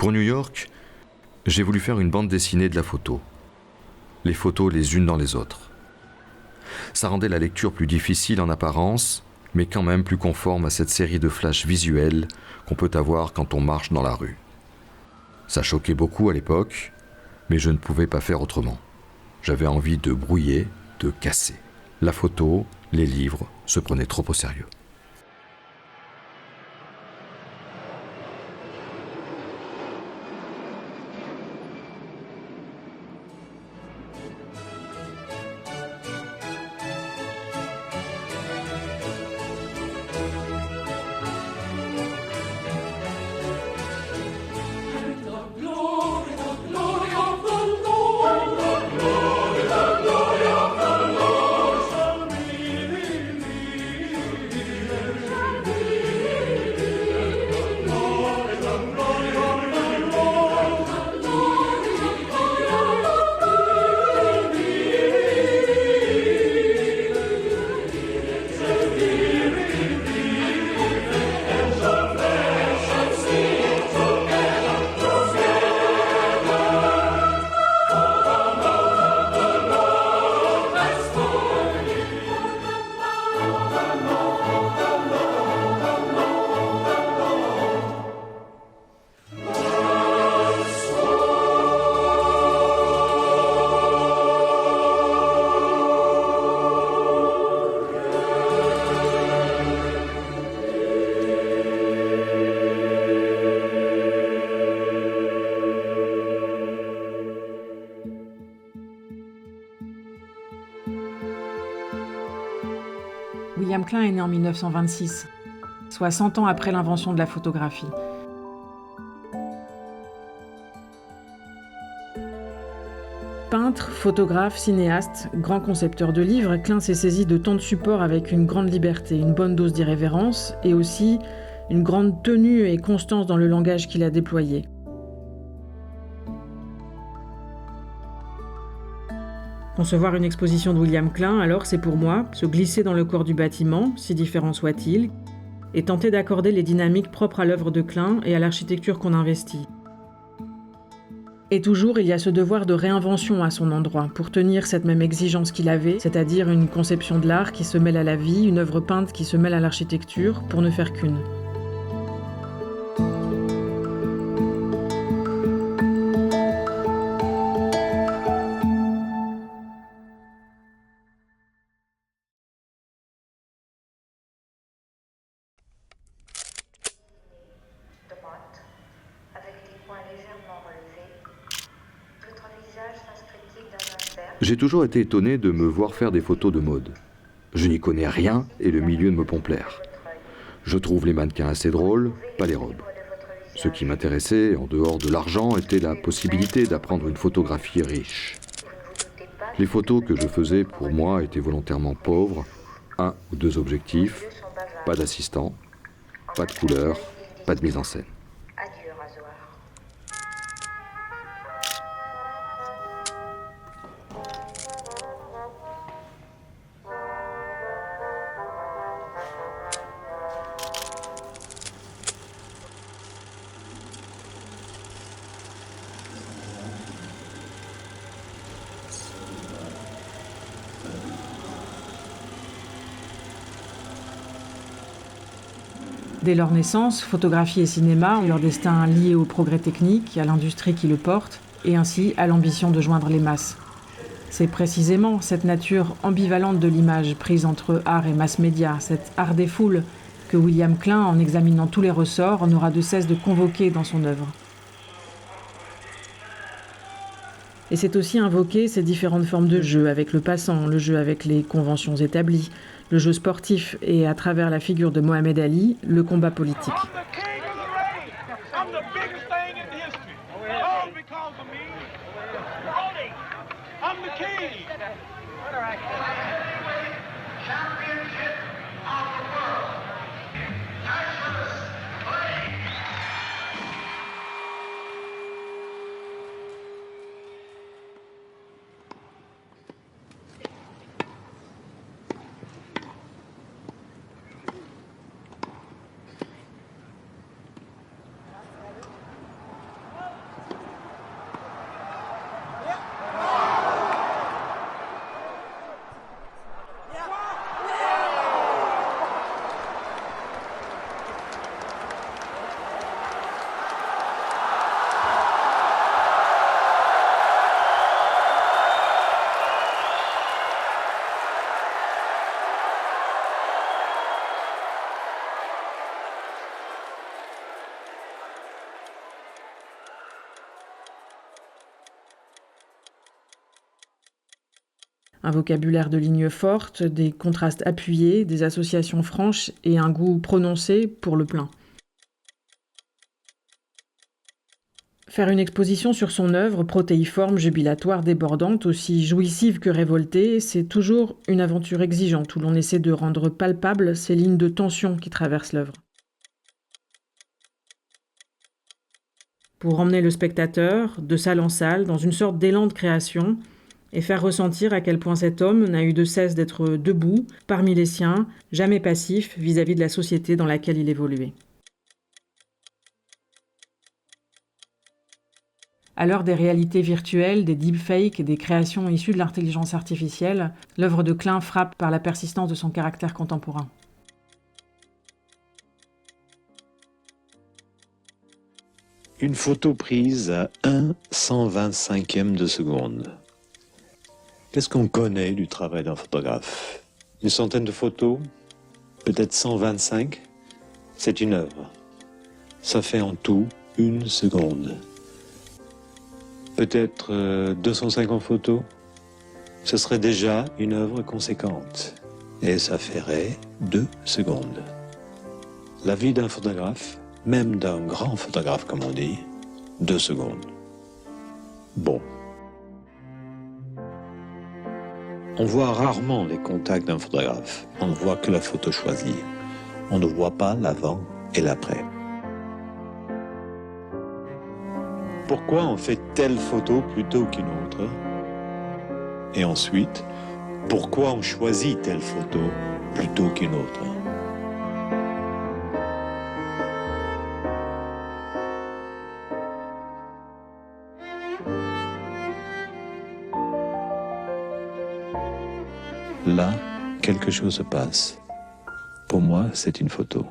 Pour New York, j'ai voulu faire une bande dessinée de la photo. Les photos les unes dans les autres. Ça rendait la lecture plus difficile en apparence, mais quand même plus conforme à cette série de flashs visuels qu'on peut avoir quand on marche dans la rue. Ça choquait beaucoup à l'époque, mais je ne pouvais pas faire autrement. J'avais envie de brouiller, de casser. La photo, les livres se prenaient trop au sérieux. William Klein est né en 1926, soit 100 ans après l'invention de la photographie. Peintre, photographe, cinéaste, grand concepteur de livres, Klein s'est saisi de tant de supports avec une grande liberté, une bonne dose d'irrévérence et aussi une grande tenue et constance dans le langage qu'il a déployé. Concevoir une exposition de William Klein, alors, c'est pour moi se glisser dans le corps du bâtiment, si différent soit-il, et tenter d'accorder les dynamiques propres à l'œuvre de Klein et à l'architecture qu'on investit. Et toujours, il y a ce devoir de réinvention à son endroit, pour tenir cette même exigence qu'il avait, c'est-à-dire une conception de l'art qui se mêle à la vie, une œuvre peinte qui se mêle à l'architecture, pour ne faire qu'une. J'ai toujours été étonné de me voir faire des photos de mode. Je n'y connais rien et le milieu ne me pompe l'air. Je trouve les mannequins assez drôles, pas les robes. Ce qui m'intéressait, en dehors de l'argent, était la possibilité d'apprendre une photographie riche. Les photos que je faisais pour moi étaient volontairement pauvres, 1 ou 2 objectifs, pas d'assistant, pas de couleur, pas de mise en scène. Dès leur naissance, photographie et cinéma ont leur destin lié au progrès technique, à l'industrie qui le porte, et ainsi à l'ambition de joindre les masses. C'est précisément cette nature ambivalente de l'image prise entre art et mass média, cet art des foules, que William Klein, en examinant tous les ressorts, n'aura de cesse de convoquer dans son œuvre. Et c'est aussi invoquer ces différentes formes de jeu avec le passant, le jeu avec les conventions établies, le jeu sportif et, à travers la figure de Mohamed Ali, le combat politique. Un vocabulaire de lignes fortes, des contrastes appuyés, des associations franches et un goût prononcé pour le plein. Faire une exposition sur son œuvre, protéiforme, jubilatoire, débordante, aussi jouissive que révoltée, c'est toujours une aventure exigeante où l'on essaie de rendre palpables ces lignes de tension qui traversent l'œuvre. Pour emmener le spectateur, de salle en salle, dans une sorte d'élan de création, et faire ressentir à quel point cet homme n'a eu de cesse d'être debout, parmi les siens, jamais passif vis-à-vis de la société dans laquelle il évoluait. À l'heure des réalités virtuelles, des deepfakes et des créations issues de l'intelligence artificielle, l'œuvre de Klein frappe par la persistance de son caractère contemporain. Une photo prise à 1/125e de seconde. Qu'est-ce qu'on connaît du travail d'un photographe? Une centaine de photos? Peut-être 125? C'est une œuvre. Ça fait en tout 1 seconde. Peut-être 250 photos? Ce serait déjà une œuvre conséquente. Et ça ferait 2 secondes. La vie d'un photographe, même d'un grand photographe comme on dit, 2 secondes. Bon. On voit rarement les contacts d'un photographe. On ne voit que la photo choisie. On ne voit pas l'avant et l'après. Pourquoi on fait telle photo plutôt qu'une autre? Et ensuite, pourquoi on choisit telle photo plutôt qu'une autre? Là, quelque chose se passe. Pour moi, c'est une photo.